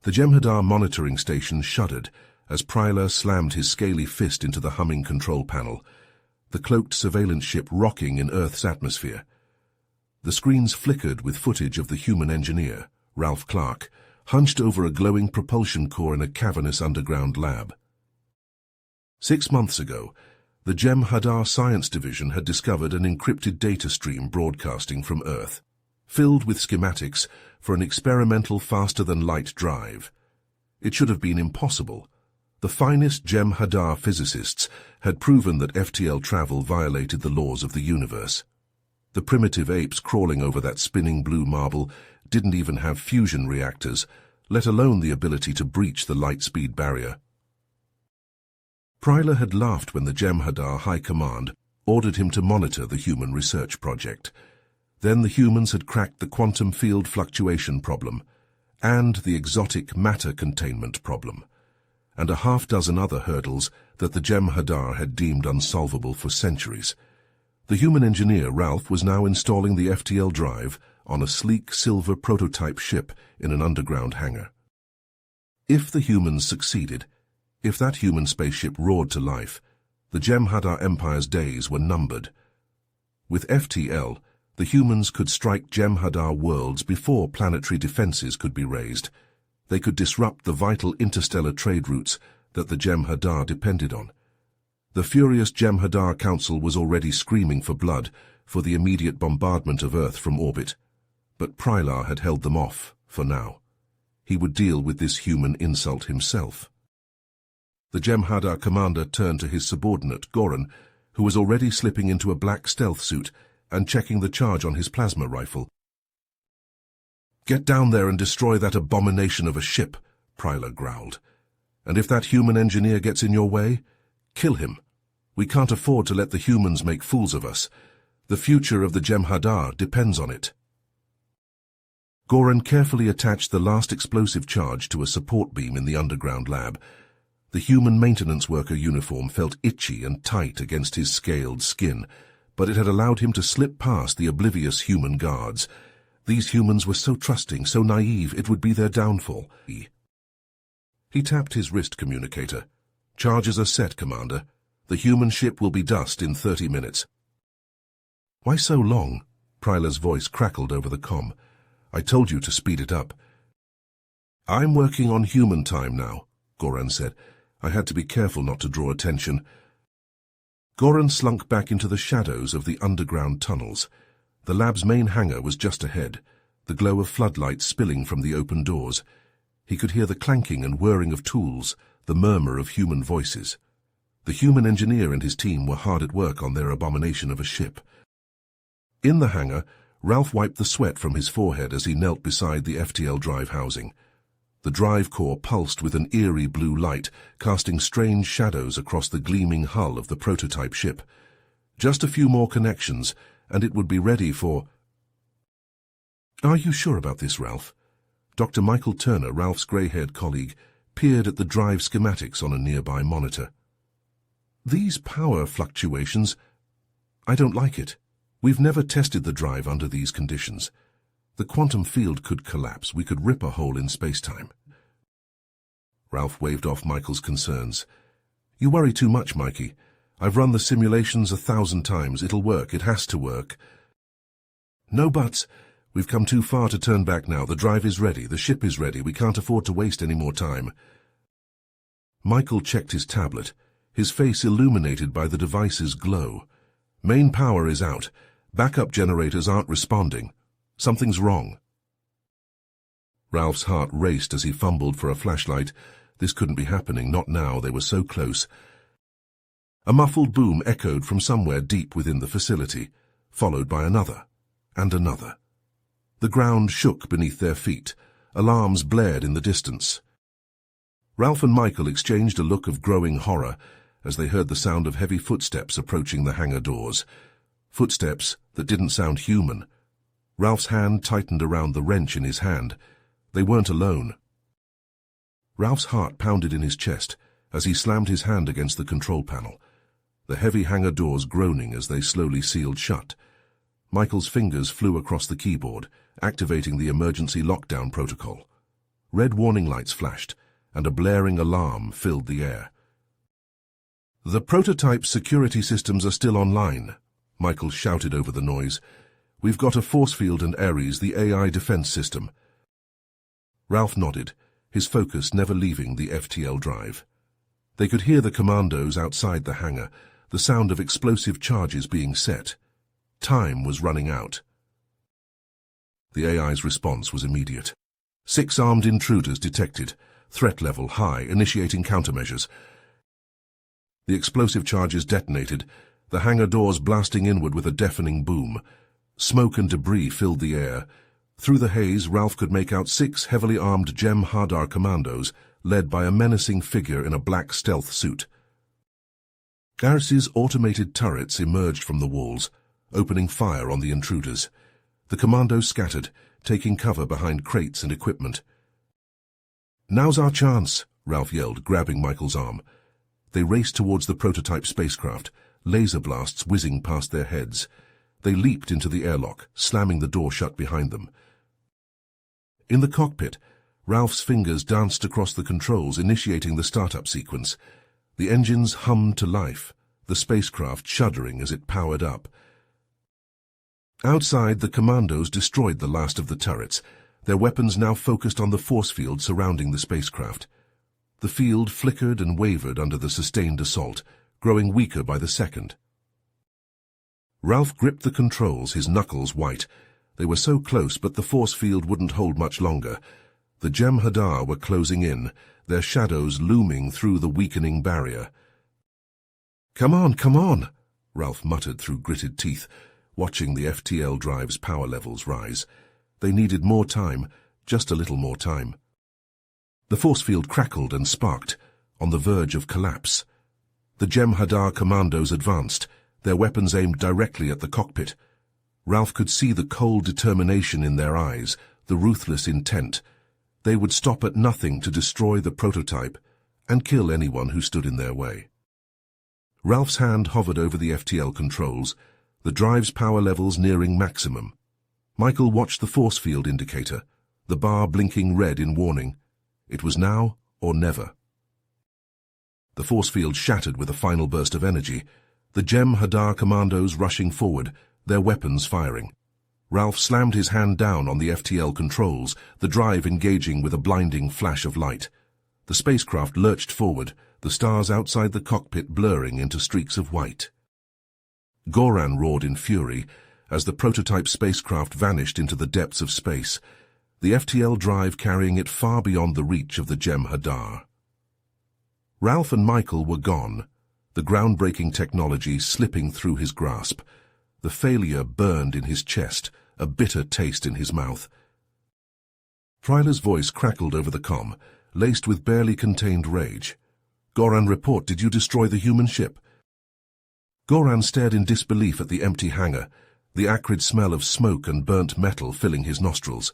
The Jem'Hadar monitoring station shuddered as Prylar slammed his scaly fist into the humming control panel, the cloaked surveillance ship rocking in Earth's atmosphere. The screens flickered with footage of the human engineer, Ralph Clark, hunched over a glowing propulsion core in a cavernous underground lab. 6 months ago, the Jem'Hadar Science Division had discovered an encrypted data stream broadcasting from Earth, filled with schematics for an experimental faster-than-light drive. It should have been impossible. The finest Jem'Hadar physicists had proven that FTL travel violated the laws of the universe. The primitive apes crawling over that spinning blue marble didn't even have fusion reactors, let alone the ability to breach the light-speed barrier. Prylar had laughed when the Jem'Hadar High Command ordered him to monitor the human research project. Then the humans had cracked the quantum field fluctuation problem and the exotic matter containment problem, and a half-dozen other hurdles that the Jem'Hadar had deemed unsolvable for centuries. The human engineer, Ralph, was now installing the FTL drive on a sleek silver prototype ship in an underground hangar. If the humans succeeded, if that human spaceship roared to life, the Jem'Hadar Empire's days were numbered. With FTL, the humans could strike Jem'Hadar worlds before planetary defenses could be raised. They could disrupt the vital interstellar trade routes that the Jem'Hadar depended on. The furious Jem'Hadar Council was already screaming for blood, for the immediate bombardment of Earth from orbit. But Prylar had held them off, for now. He would deal with this human insult himself. The Jem'Hadar commander turned to his subordinate, Goran, who was already slipping into a black stealth suit and checking the charge on his plasma rifle. "Get down there and destroy that abomination of a ship," Prylar growled. "And if that human engineer gets in your way, kill him. We can't afford to let the humans make fools of us. The future of the Jem'Hadar depends on it." Goran carefully attached the last explosive charge to a support beam in the underground lab. The human maintenance worker uniform felt itchy and tight against his scaled skin, but it had allowed him to slip past the oblivious human guards. These humans were so trusting, so naive, it would be their downfall. He tapped his wrist communicator. "Charges are set, Commander. The human ship will be dust in 30 minutes. "Why so long?" Prylar's voice crackled over the comm. "I told you to speed it up." "I'm working on human time now," Goran said. "I had to be careful not to draw attention." Goran slunk back into the shadows of the underground tunnels. The lab's main hangar was just ahead, the glow of floodlights spilling from the open doors. He could hear the clanking and whirring of tools, the murmur of human voices. The human engineer and his team were hard at work on their abomination of a ship. In the hangar, Ralph wiped the sweat from his forehead as he knelt beside the FTL drive housing. The drive core pulsed with an eerie blue light, casting strange shadows across the gleaming hull of the prototype ship. Just a few more connections, and it would be ready for... "Are you sure about this, Ralph?" Dr. Michael Turner, Ralph's grey-haired colleague, peered at the drive schematics on a nearby monitor. "These power fluctuations... I don't like it. We've never tested the drive under these conditions. The quantum field could collapse. We could rip a hole in space-time." Ralph waved off Michael's concerns. "You worry too much, Mikey. I've run the simulations 1,000 times. It'll work. It has to work." "No buts. We've come too far to turn back now. The drive is ready. The ship is ready. We can't afford to waste any more time." Michael checked his tablet, his face illuminated by the device's glow. "Main power is out. Backup generators aren't responding. Something's wrong." Ralph's heart raced as he fumbled for a flashlight. This couldn't be happening, not now. They were so close. A muffled boom echoed from somewhere deep within the facility, followed by another, and another. The ground shook beneath their feet. Alarms blared in the distance. Ralph and Michael exchanged a look of growing horror as they heard the sound of heavy footsteps approaching the hangar doors. Footsteps that didn't sound human. Ralph's hand tightened around the wrench in his hand. They weren't alone. Ralph's heart pounded in his chest as he slammed his hand against the control panel, the heavy hangar doors groaning as they slowly sealed shut. Michael's fingers flew across the keyboard, activating the emergency lockdown protocol. Red warning lights flashed, and a blaring alarm filled the air. "The prototype security systems are still online," Michael shouted over the noise. "We've got a force field and Ares, the AI defense system." Ralph nodded, his focus never leaving the FTL drive. They could hear the commandos outside the hangar, the sound of explosive charges being set. Time was running out. The AI's response was immediate. 6 armed intruders detected, threat level high, initiating countermeasures. The explosive charges detonated, the hangar doors blasting inward with a deafening boom. Smoke and debris filled the air. Through the haze, Ralph could make out 6 heavily armed Gem Hadar commandos, led by a menacing figure in a black stealth suit. Ares's automated turrets emerged from the walls, opening fire on the intruders. The commandos scattered, taking cover behind crates and equipment. "Now's our chance," Ralph yelled, grabbing Michael's arm. They raced towards the prototype spacecraft, laser blasts whizzing past their heads. They leaped into the airlock, slamming the door shut behind them. In the cockpit, Ralph's fingers danced across the controls, initiating the startup sequence. The engines hummed to life, the spacecraft shuddering as it powered up. Outside, the commandos destroyed the last of the turrets, their weapons now focused on the force field surrounding the spacecraft. The field flickered and wavered under the sustained assault, growing weaker by the second. Ralph gripped the controls, his knuckles white. They were so close, but the force field wouldn't hold much longer. The Gem Hadar were closing in, their shadows looming through the weakening barrier. Come on," Ralph muttered through gritted teeth, watching the FTL drive's power levels rise. They needed more time, just a little more time. The force field crackled and sparked, on the verge of collapse. The Gem Hadar commandos advanced, their weapons aimed directly at the cockpit. Ralph could see the cold determination in their eyes, the ruthless intent. They would stop at nothing to destroy the prototype and kill anyone who stood in their way. Ralph's hand hovered over the FTL controls, the drive's power levels nearing maximum. Michael watched the force field indicator, the bar blinking red in warning. It was now or never. The force field shattered with a final burst of energy, the Gem Hadar commandos rushing forward, their weapons firing. Ralph slammed his hand down on the FTL controls, the drive engaging with a blinding flash of light. The spacecraft lurched forward, the stars outside the cockpit blurring into streaks of white. Goran roared in fury as the prototype spacecraft vanished into the depths of space, the FTL drive carrying it far beyond the reach of the Gem Hadar. Ralph and Michael were gone, the groundbreaking technology slipping through his grasp. The failure burned in his chest, a bitter taste in his mouth. Pryler's voice crackled over the comm, laced with barely contained rage. "Goran, report, did you destroy the human ship?" Goran stared in disbelief at the empty hangar, the acrid smell of smoke and burnt metal filling his nostrils.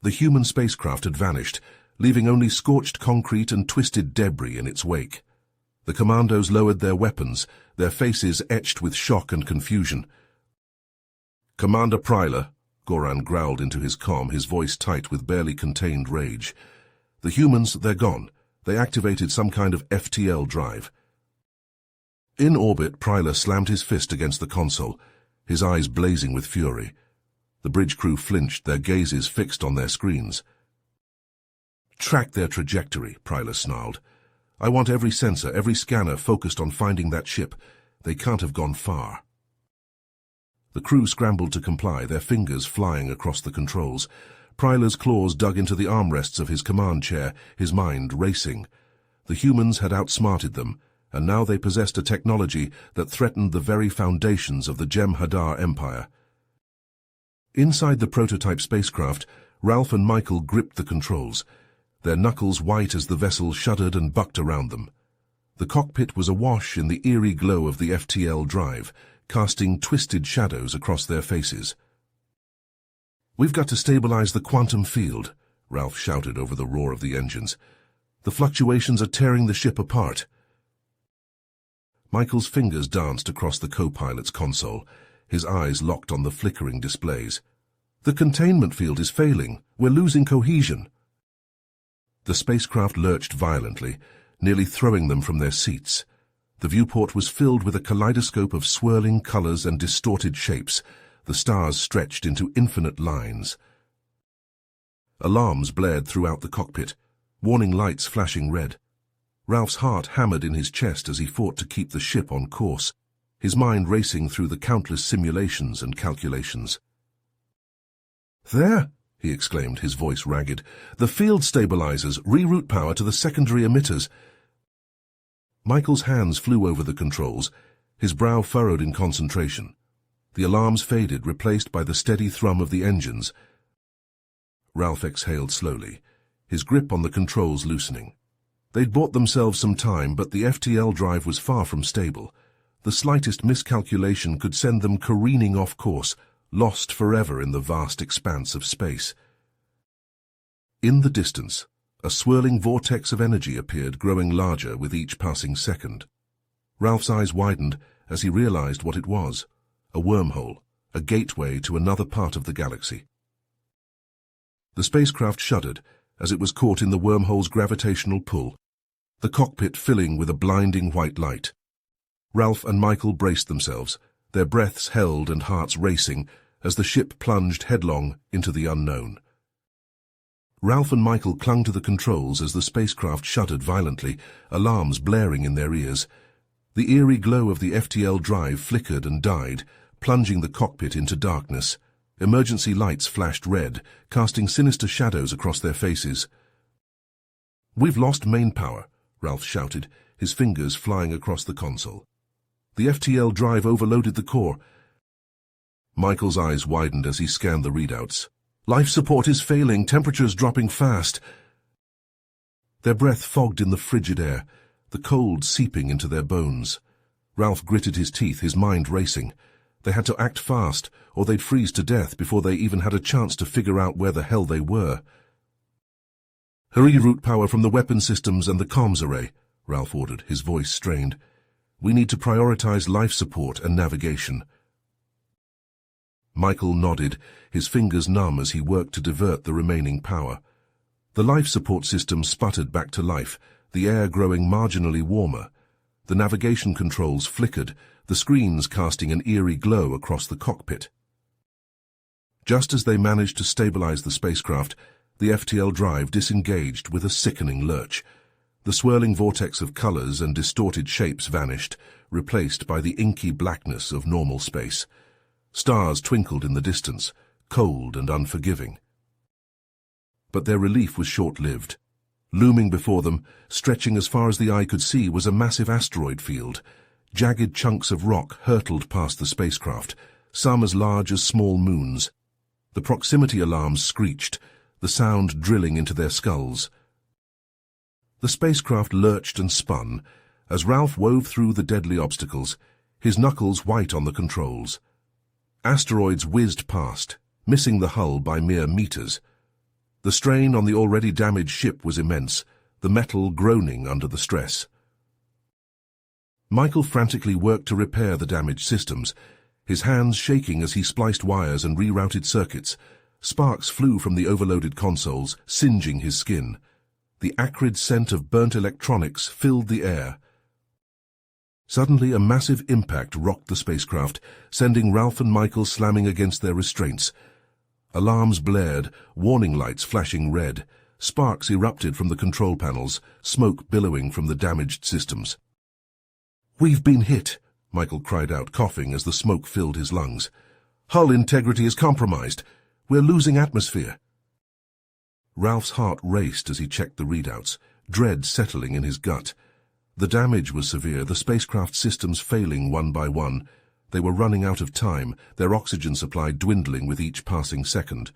The human spacecraft had vanished, leaving only scorched concrete and twisted debris in its wake. The commandos lowered their weapons, their faces etched with shock and confusion. "Commander Pryler," Goran growled into his comm, his voice tight with barely contained rage. "The humans, they're gone. They activated some kind of FTL drive." In orbit, Pryler slammed his fist against the console, his eyes blazing with fury. The bridge crew flinched, their gazes fixed on their screens. "Track their trajectory," Pryler snarled. "I want every sensor, every scanner focused on finding that ship. They can't have gone far." The crew scrambled to comply, their fingers flying across the controls. Pryler's claws dug into the armrests of his command chair, his mind racing. The humans had outsmarted them, and now they possessed a technology that threatened the very foundations of the Gem Hadar Empire. Inside the prototype spacecraft, Ralph and Michael gripped the controls, their knuckles white as the vessel shuddered and bucked around them. The cockpit was awash in the eerie glow of the FTL drive, casting twisted shadows across their faces. "We've got to stabilize the quantum field," Ralph shouted over the roar of the engines. "The fluctuations are tearing the ship apart." Michael's fingers danced across the co-pilot's console, his eyes locked on the flickering displays. "The containment field is failing. We're losing cohesion." The spacecraft lurched violently, nearly throwing them from their seats. The viewport was filled with a kaleidoscope of swirling colors and distorted shapes, the stars stretched into infinite lines. Alarms blared throughout the cockpit, warning lights flashing red. Ralph's heart hammered in his chest as he fought to keep the ship on course, his mind racing through the countless simulations and calculations. "There!" he exclaimed, his voice ragged. "The field stabilizers reroute power to the secondary emitters." Michael's hands flew over the controls, his brow furrowed in concentration. The alarms faded, replaced by the steady thrum of the engines. Ralph exhaled slowly, his grip on the controls loosening. They'd bought themselves some time, but the FTL drive was far from stable. The slightest miscalculation could send them careening off course, lost forever in the vast expanse of space. In the distance, a swirling vortex of energy appeared, growing larger with each passing second. Ralph's eyes widened as he realized what it was: a wormhole, a gateway to another part of the galaxy. The spacecraft shuddered as it was caught in the wormhole's gravitational pull, the cockpit filling with a blinding white light. Ralph and Michael braced themselves, their breaths held and hearts racing, as the ship plunged headlong into the unknown. Ralph and Michael clung to the controls as the spacecraft shuddered violently, alarms blaring in their ears. The eerie glow of the FTL drive flickered and died, plunging the cockpit into darkness. Emergency lights flashed red, casting sinister shadows across their faces. "We've lost main power," Ralph shouted, his fingers flying across the console. The FTL drive overloaded the core. Michael's eyes widened as he scanned the readouts. "Life support is failing, temperatures dropping fast." Their breath fogged in the frigid air, the cold seeping into their bones. Ralph gritted his teeth, his mind racing. They had to act fast, or they'd freeze to death before they even had a chance to figure out where the hell they were. "Reroute power from the weapon systems and the comms array," Ralph ordered, his voice strained. "We need to prioritize life support and navigation." Michael nodded, his fingers numb as he worked to divert the remaining power. The life support system sputtered back to life, the air growing marginally warmer. The navigation controls flickered, the screens casting an eerie glow across the cockpit. Just as they managed to stabilize the spacecraft, the FTL drive disengaged with a sickening lurch. The swirling vortex of colors and distorted shapes vanished, replaced by the inky blackness of normal space. Stars twinkled in the distance, cold and unforgiving. But their relief was short-lived. Looming before them, stretching as far as the eye could see, was a massive asteroid field. Jagged chunks of rock hurtled past the spacecraft, some as large as small moons. The proximity alarms screeched, the sound drilling into their skulls. The spacecraft lurched and spun as Ralph wove through the deadly obstacles, his knuckles white on the controls. Asteroids whizzed past, missing the hull by mere meters. The strain on the already damaged ship was immense, the metal groaning under the stress. Michael frantically worked to repair the damaged systems, his hands shaking as he spliced wires and rerouted circuits. Sparks flew from the overloaded consoles, singeing his skin. The acrid scent of burnt electronics filled the air. Suddenly, a massive impact rocked the spacecraft, sending Ralph and Michael slamming against their restraints. Alarms blared, warning lights flashing red. Sparks erupted from the control panels, smoke billowing from the damaged systems. "We've been hit," Michael cried out, coughing as the smoke filled his lungs. "Hull integrity is compromised. We're losing atmosphere." Ralph's heart raced as he checked the readouts, dread settling in his gut. The damage was severe, the spacecraft systems failing one by one. They were running out of time, their oxygen supply dwindling with each passing second.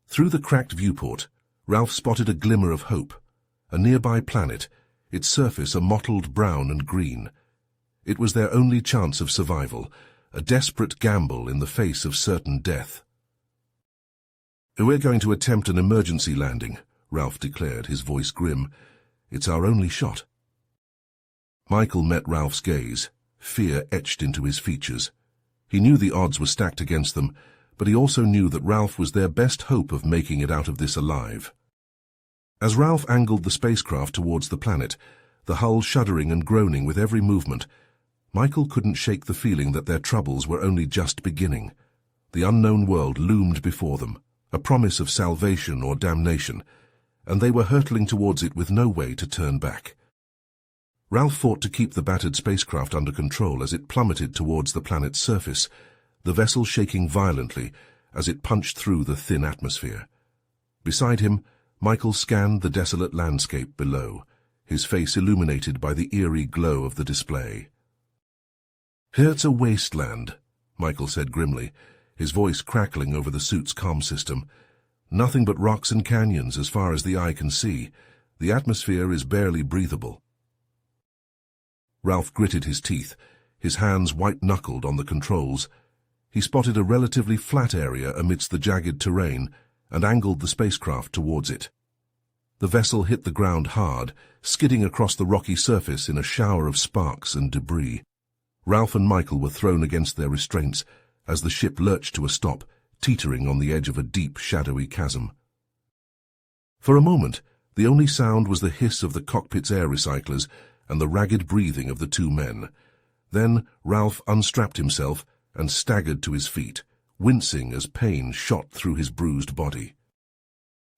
Through the cracked viewport, Ralph spotted a glimmer of hope. A nearby planet, its surface a mottled brown and green. It was their only chance of survival, a desperate gamble in the face of certain death. "We're going to attempt an emergency landing," Ralph declared, his voice grim. "It's our only shot." Michael met Ralph's gaze, fear etched into his features. He knew the odds were stacked against them, but he also knew that Ralph was their best hope of making it out of this alive. As Ralph angled the spacecraft towards the planet, the hull shuddering and groaning with every movement, Michael couldn't shake the feeling that their troubles were only just beginning. The unknown world loomed before them, a promise of salvation or damnation, and they were hurtling towards it with no way to turn back. Ralph fought to keep the battered spacecraft under control as it plummeted towards the planet's surface, the vessel shaking violently as it punched through the thin atmosphere. Beside him, Michael scanned the desolate landscape below, his face illuminated by the eerie glow of the display. "Here's a wasteland," Michael said grimly, his voice crackling over the suit's comm system. "Nothing but rocks and canyons as far as the eye can see. The atmosphere is barely breathable." Ralph gritted his teeth, his hands white-knuckled on the controls. He spotted a relatively flat area amidst the jagged terrain and angled the spacecraft towards it. The vessel hit the ground hard, skidding across the rocky surface in a shower of sparks and debris. Ralph and Michael were thrown against their restraints as the ship lurched to a stop, teetering on the edge of a deep, shadowy chasm. For a moment, the only sound was the hiss of the cockpit's air recyclers and the ragged breathing of the two men. Then Ralph unstrapped himself and staggered to his feet, wincing as pain shot through his bruised body.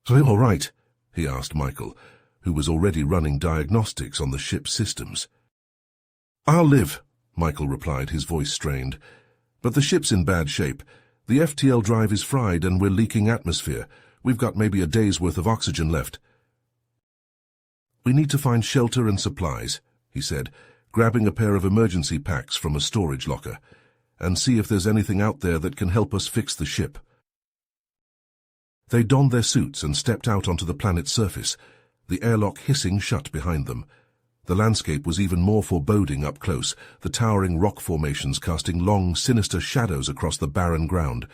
"Are you all right?" he asked Michael, who was already running diagnostics on the ship's systems. "I'll live," Michael replied, his voice strained. "But the ship's in bad shape. The FTL drive is fried and we're leaking atmosphere. We've got maybe a day's worth of oxygen left." "We need to find shelter and supplies," he said, grabbing a pair of emergency packs from a storage locker, "and see if there's anything out there that can help us fix the ship." They donned their suits and stepped out onto the planet's surface, the airlock hissing shut behind them. The landscape was even more foreboding up close, the towering rock formations casting long, sinister shadows across the barren ground.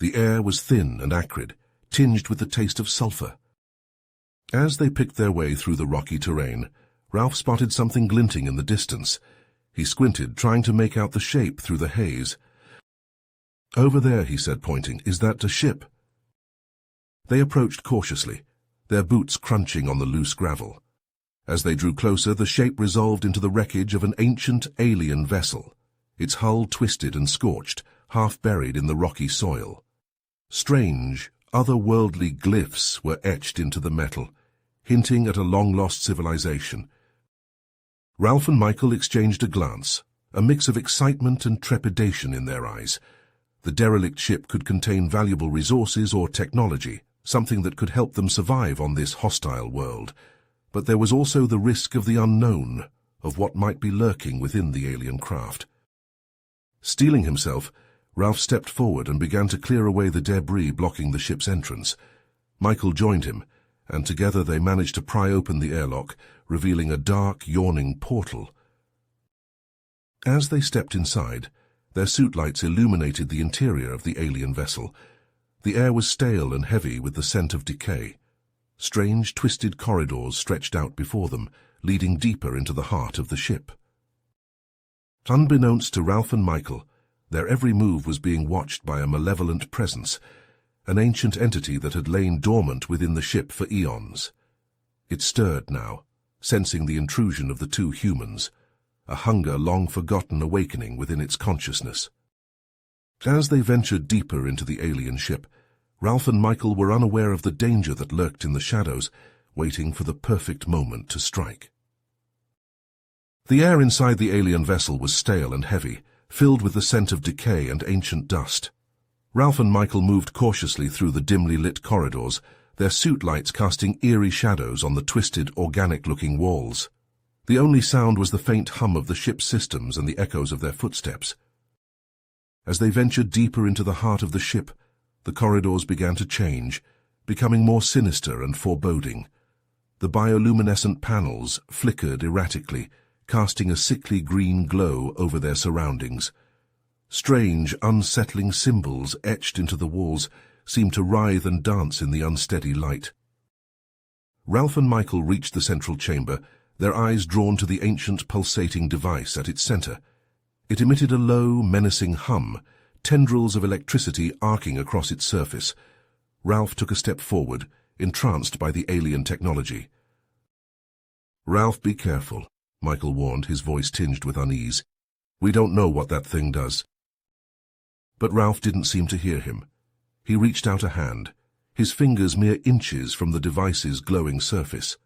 The air was thin and acrid, tinged with the taste of sulfur. As they picked their way through the rocky terrain, Ralph spotted something glinting in the distance. He squinted, trying to make out the shape through the haze. "Over there," he said, pointing. "Is that a ship?" They approached cautiously, their boots crunching on the loose gravel. As they drew closer, the shape resolved into the wreckage of an ancient alien vessel, its hull twisted and scorched, half buried in the rocky soil. Strange, otherworldly glyphs were etched into the metal, hinting at a long-lost civilization. Ralph and Michael exchanged a glance, a mix of excitement and trepidation in their eyes. The derelict ship could contain valuable resources or technology, something that could help them survive on this hostile world. But there was also the risk of the unknown, of what might be lurking within the alien craft. Steeling himself, Ralph stepped forward and began to clear away the debris blocking the ship's entrance. Michael joined him, and together they managed to pry open the airlock, revealing a dark, yawning portal. As they stepped inside, their suit lights illuminated the interior of the alien vessel. The air was stale and heavy with the scent of decay. Strange, twisted corridors stretched out before them, leading deeper into the heart of the ship. Unbeknownst to Ralph and Michael, their every move was being watched by a malevolent presence, an ancient entity that had lain dormant within the ship for eons. It stirred now, sensing the intrusion of the two humans, a hunger long forgotten awakening within its consciousness. As they ventured deeper into the alien ship, Ralph and Michael were unaware of the danger that lurked in the shadows, waiting for the perfect moment to strike. The air inside the alien vessel was stale and heavy, filled with the scent of decay and ancient dust. Ralph and Michael moved cautiously through the dimly lit corridors, their suit lights casting eerie shadows on the twisted, organic-looking walls. The only sound was the faint hum of the ship's systems and the echoes of their footsteps. As they ventured deeper into the heart of the ship, the corridors began to change, becoming more sinister and foreboding. The bioluminescent panels flickered erratically, casting a sickly green glow over their surroundings. Strange, unsettling symbols etched into the walls seemed to writhe and dance in the unsteady light. Ralph and Michael reached the central chamber, their eyes drawn to the ancient pulsating device at its center. It emitted a low, menacing hum, tendrils of electricity arcing across its surface. Ralph took a step forward, entranced by the alien technology. "Ralph, be careful," Michael warned, his voice tinged with unease. "We don't know what that thing does." But Ralph didn't seem to hear him. He reached out a hand, his fingers mere inches from the device's glowing surface.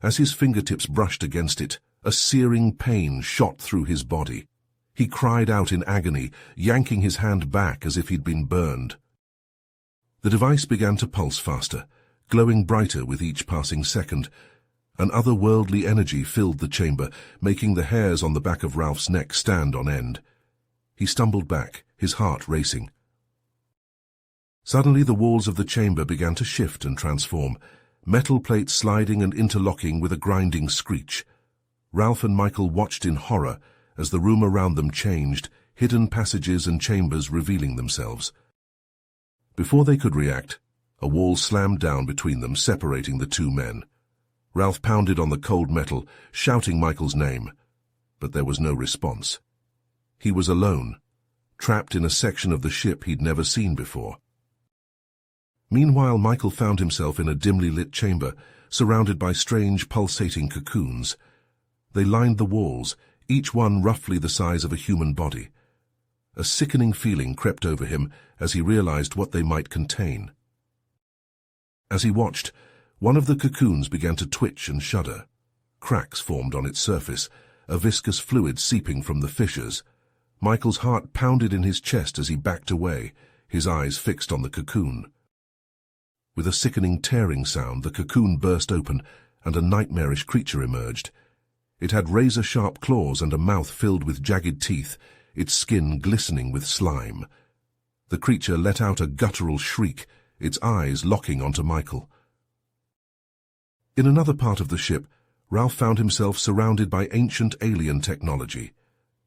As his fingertips brushed against it, a searing pain shot through his body. He cried out in agony, yanking his hand back as if he'd been burned. The device began to pulse faster, glowing brighter with each passing second. An otherworldly energy filled the chamber, making the hairs on the back of Ralph's neck stand on end. He stumbled back, his heart racing. Suddenly the walls of the chamber began to shift and transform, metal plates sliding and interlocking with a grinding screech. Ralph and Michael watched in horror as the room around them changed, hidden passages and chambers revealing themselves. Before they could react, a wall slammed down between them, separating the two men. Ralph pounded on the cold metal, shouting Michael's name, but there was no response. He was alone, trapped in a section of the ship he'd never seen before. Meanwhile, Michael found himself in a dimly lit chamber, surrounded by strange, pulsating cocoons. They lined the walls, each one roughly the size of a human body. A sickening feeling crept over him as he realized what they might contain. As he watched, one of the cocoons began to twitch and shudder. Cracks formed on its surface, a viscous fluid seeping from the fissures. Michael's heart pounded in his chest as he backed away, his eyes fixed on the cocoon. With a sickening tearing sound, the cocoon burst open, and a nightmarish creature emerged. It had razor-sharp claws and a mouth filled with jagged teeth, its skin glistening with slime. The creature let out a guttural shriek, its eyes locking onto Michael. In another part of the ship, Ralph found himself surrounded by ancient alien technology,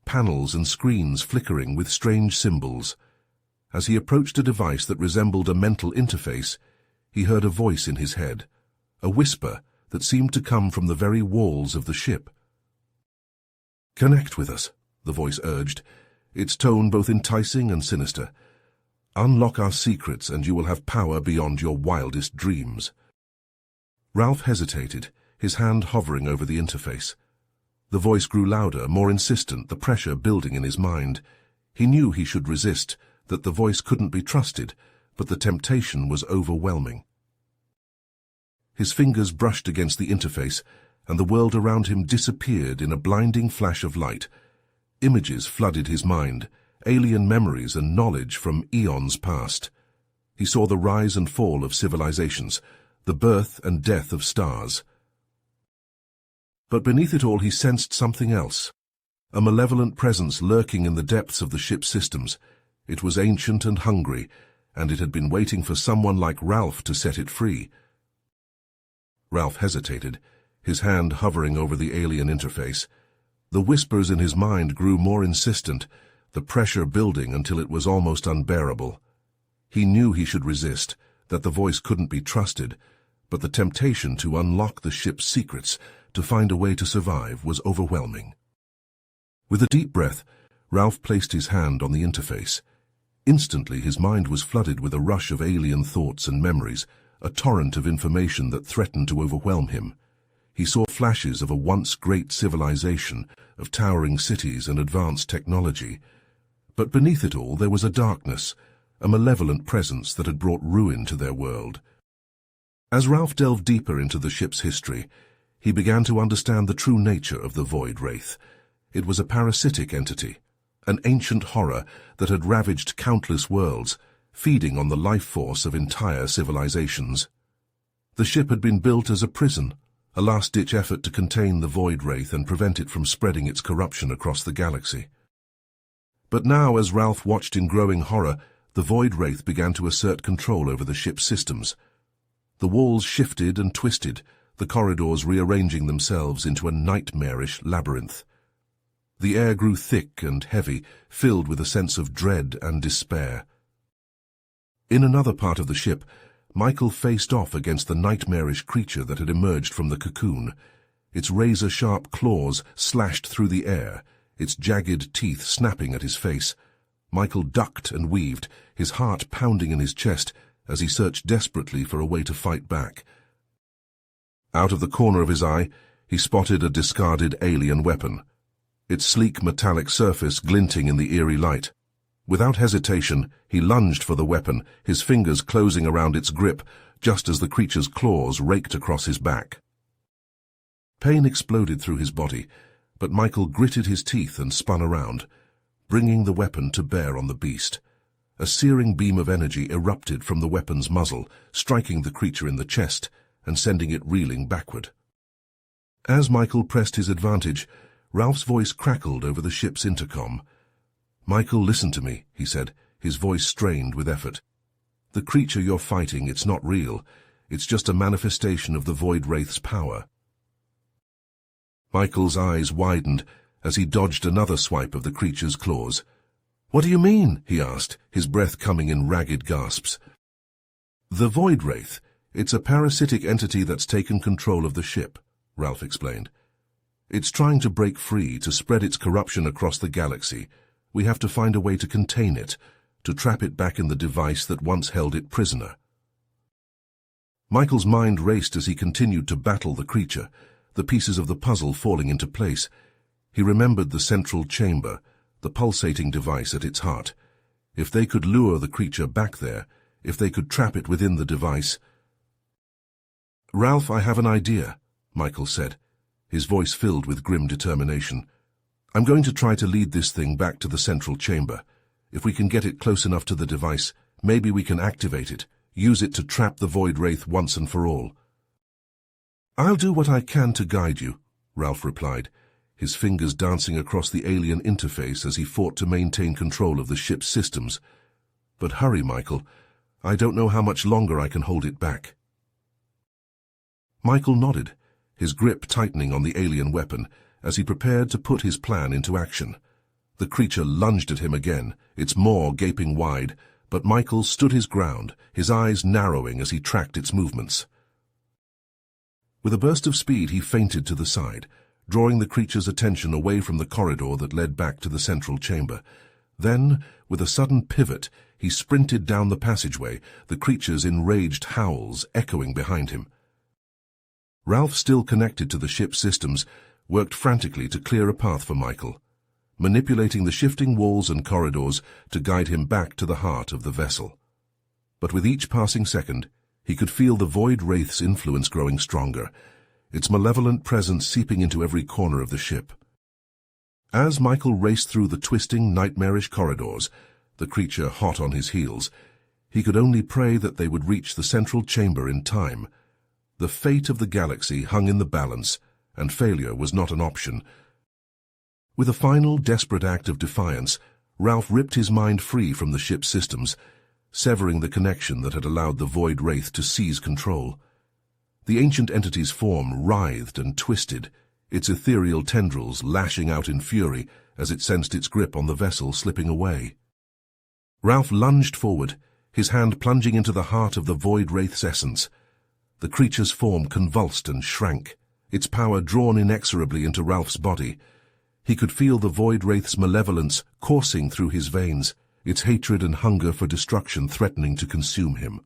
panels and screens flickering with strange symbols. As he approached a device that resembled a mental interface, he heard a voice in his head, a whisper that seemed to come from the very walls of the ship. "Connect with us," the voice urged, its tone both enticing and sinister. "Unlock our secrets and you will have power beyond your wildest dreams." Ralph hesitated, his hand hovering over the interface. The voice grew louder, more insistent, the pressure building in his mind. He knew he should resist, that the voice couldn't be trusted, but the temptation was overwhelming. His fingers brushed against the interface, and the world around him disappeared in a blinding flash of light. Images flooded his mind, alien memories and knowledge from eons past. He saw the rise and fall of civilizations, the birth and death of stars. But beneath it all he sensed something else, a malevolent presence lurking in the depths of the ship's systems. It was ancient and hungry, and it had been waiting for someone like Ralph to set it free. Ralph hesitated, his hand hovering over the alien interface. The whispers in his mind grew more insistent, the pressure building until it was almost unbearable. He knew he should resist, that the voice couldn't be trusted, but the temptation to unlock the ship's secrets, to find a way to survive, was overwhelming. With a deep breath, Ralph placed his hand on the interface. Instantly his mind was flooded with a rush of alien thoughts and memories, a torrent of information that threatened to overwhelm him. He saw flashes of a once great civilization, of towering cities and advanced technology. But beneath it all there was a darkness, a malevolent presence that had brought ruin to their world. As Ralph delved deeper into the ship's history, he began to understand the true nature of the Void Wraith. It was a parasitic entity, an ancient horror that had ravaged countless worlds, feeding on the life force of entire civilizations. The ship had been built as a prison, a last-ditch effort to contain the Void Wraith and prevent it from spreading its corruption across the galaxy. But now, as Ralph watched in growing horror, the Void Wraith began to assert control over the ship's systems. The walls shifted and twisted, the corridors rearranging themselves into a nightmarish labyrinth. The air grew thick and heavy, filled with a sense of dread and despair. In another part of the ship, Michael faced off against the nightmarish creature that had emerged from the cocoon. Its razor-sharp claws slashed through the air, its jagged teeth snapping at his face. Michael ducked and weaved, his heart pounding in his chest, as he searched desperately for a way to fight back. Out of the corner of his eye, he spotted a discarded alien weapon, its sleek metallic surface glinting in the eerie light. Without hesitation, he lunged for the weapon, his fingers closing around its grip just as the creature's claws raked across his back. Pain exploded through his body, but Michael gritted his teeth and spun around, bringing the weapon to bear on the beast. A searing beam of energy erupted from the weapon's muzzle, striking the creature in the chest and sending it reeling backward. As Michael pressed his advantage, Ralph's voice crackled over the ship's intercom. "Michael, listen to me," he said, his voice strained with effort. "The creature you're fighting, it's not real. It's just a manifestation of the Void Wraith's power." Michael's eyes widened as he dodged another swipe of the creature's claws. "What do you mean?" he asked, his breath coming in ragged gasps. "The Void Wraith. It's a parasitic entity that's taken control of the ship," Ralph explained. "It's trying to break free, to spread its corruption across the galaxy. We have to find a way to contain it, to trap it back in the device that once held it prisoner." Michael's mind raced as he continued to battle the creature, the pieces of the puzzle falling into place. He remembered the central chamber, the pulsating device at its heart. If they could lure the creature back there, if they could trap it within the device... "Ralph, I have an idea," Michael said, his voice filled with grim determination. "I'm going to try to lead this thing back to the central chamber. If we can get it close enough to the device, maybe we can activate it, use it to trap the Void Wraith once and for all." "I'll do what I can to guide you," Ralph replied, his fingers dancing across the alien interface as he fought to maintain control of the ship's systems. "But hurry, Michael. I don't know how much longer I can hold it back." Michael nodded, his grip tightening on the alien weapon as he prepared to put his plan into action. The creature lunged at him again, its maw gaping wide, but Michael stood his ground, his eyes narrowing as he tracked its movements. With a burst of speed, he feinted to the side, drawing the creature's attention away from the corridor that led back to the central chamber. Then, with a sudden pivot, he sprinted down the passageway, the creature's enraged howls echoing behind him. Ralph, still connected to the ship's systems, worked frantically to clear a path for Michael, manipulating the shifting walls and corridors to guide him back to the heart of the vessel. But with each passing second, he could feel the Void Wraith's influence growing stronger, its malevolent presence seeping into every corner of the ship. As Michael raced through the twisting, nightmarish corridors, the creature hot on his heels, he could only pray that they would reach the central chamber in time. The fate of the galaxy hung in the balance, and failure was not an option. With a final, desperate act of defiance, Ralph ripped his mind free from the ship's systems, severing the connection that had allowed the Void Wraith to seize control. The ancient entity's form writhed and twisted, its ethereal tendrils lashing out in fury as it sensed its grip on the vessel slipping away. Ralph lunged forward, his hand plunging into the heart of the Void Wraith's essence. The creature's form convulsed and shrank, its power drawn inexorably into Ralph's body. He could feel the Void Wraith's malevolence coursing through his veins, its hatred and hunger for destruction threatening to consume him.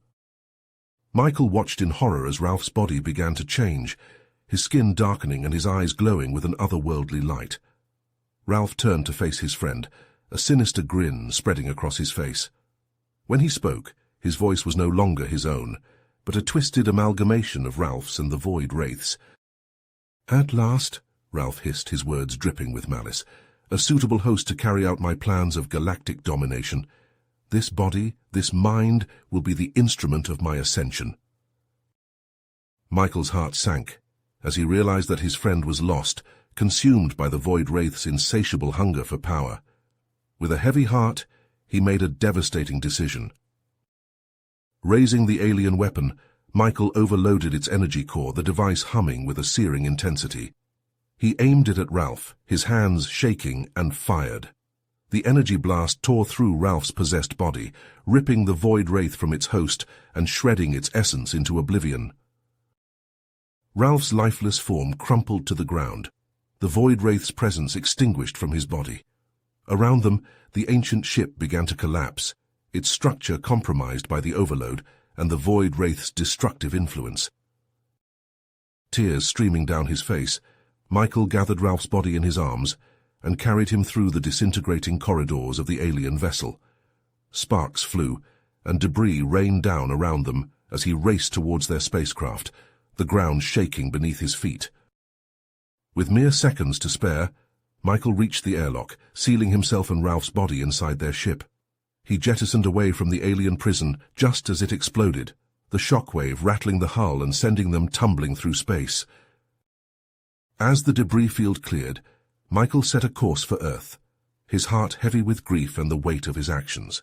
Michael watched in horror as Ralph's body began to change, his skin darkening and his eyes glowing with an otherworldly light. Ralph turned to face his friend, a sinister grin spreading across his face. When he spoke, his voice was no longer his own, but a twisted amalgamation of Ralph's and the Void Wraith's. "At last," Ralph hissed, his words dripping with malice, "a suitable host to carry out my plans of galactic domination. This body, this mind, will be the instrument of my ascension." Michael's heart sank as he realized that his friend was lost, consumed by the Void Wraith's insatiable hunger for power. With a heavy heart, he made a devastating decision. Raising the alien weapon, Michael overloaded its energy core, the device humming with a searing intensity. He aimed it at Ralph, his hands shaking, and fired. The energy blast tore through Ralph's possessed body, ripping the Void Wraith from its host and shredding its essence into oblivion. Ralph's lifeless form crumpled to the ground, the Void Wraith's presence extinguished from his body. Around them, the ancient ship began to collapse, its structure compromised by the overload, and the Void Wraith's destructive influence. Tears streaming down his face, Michael gathered Ralph's body in his arms and carried him through the disintegrating corridors of the alien vessel. Sparks flew, and debris rained down around them as he raced towards their spacecraft, the ground shaking beneath his feet. With mere seconds to spare, Michael reached the airlock, sealing himself and Ralph's body inside their ship. He jettisoned away from the alien prison just as it exploded, the shockwave rattling the hull and sending them tumbling through space. As the debris field cleared, Michael set a course for Earth, his heart heavy with grief and the weight of his actions.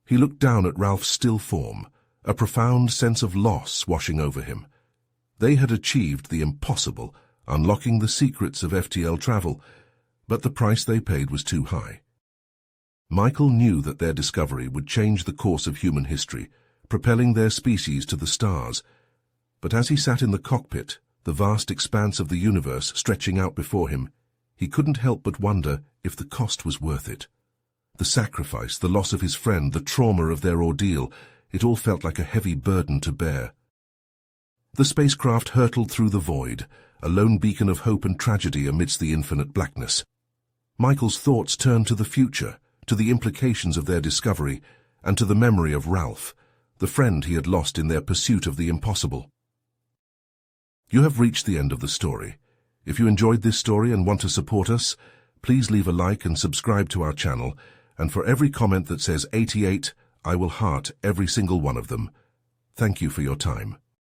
He looked down at Ralph's still form, a profound sense of loss washing over him. They had achieved the impossible, unlocking the secrets of FTL travel, but the price they paid was too high. Michael knew that their discovery would change the course of human history, propelling their species to the stars. But as he sat in the cockpit, the vast expanse of the universe stretching out before him, he couldn't help but wonder if the cost was worth it. The sacrifice, the loss of his friend, the trauma of their ordeal, it all felt like a heavy burden to bear. The spacecraft hurtled through the void, a lone beacon of hope and tragedy amidst the infinite blackness. Michael's thoughts turned to the future, to the implications of their discovery, and to the memory of Ralph, the friend he had lost in their pursuit of the impossible. You have reached the end of the story. If you enjoyed this story and want to support us, please leave a like and subscribe to our channel, and for every comment that says 88, I will heart every single one of them. Thank you for your time.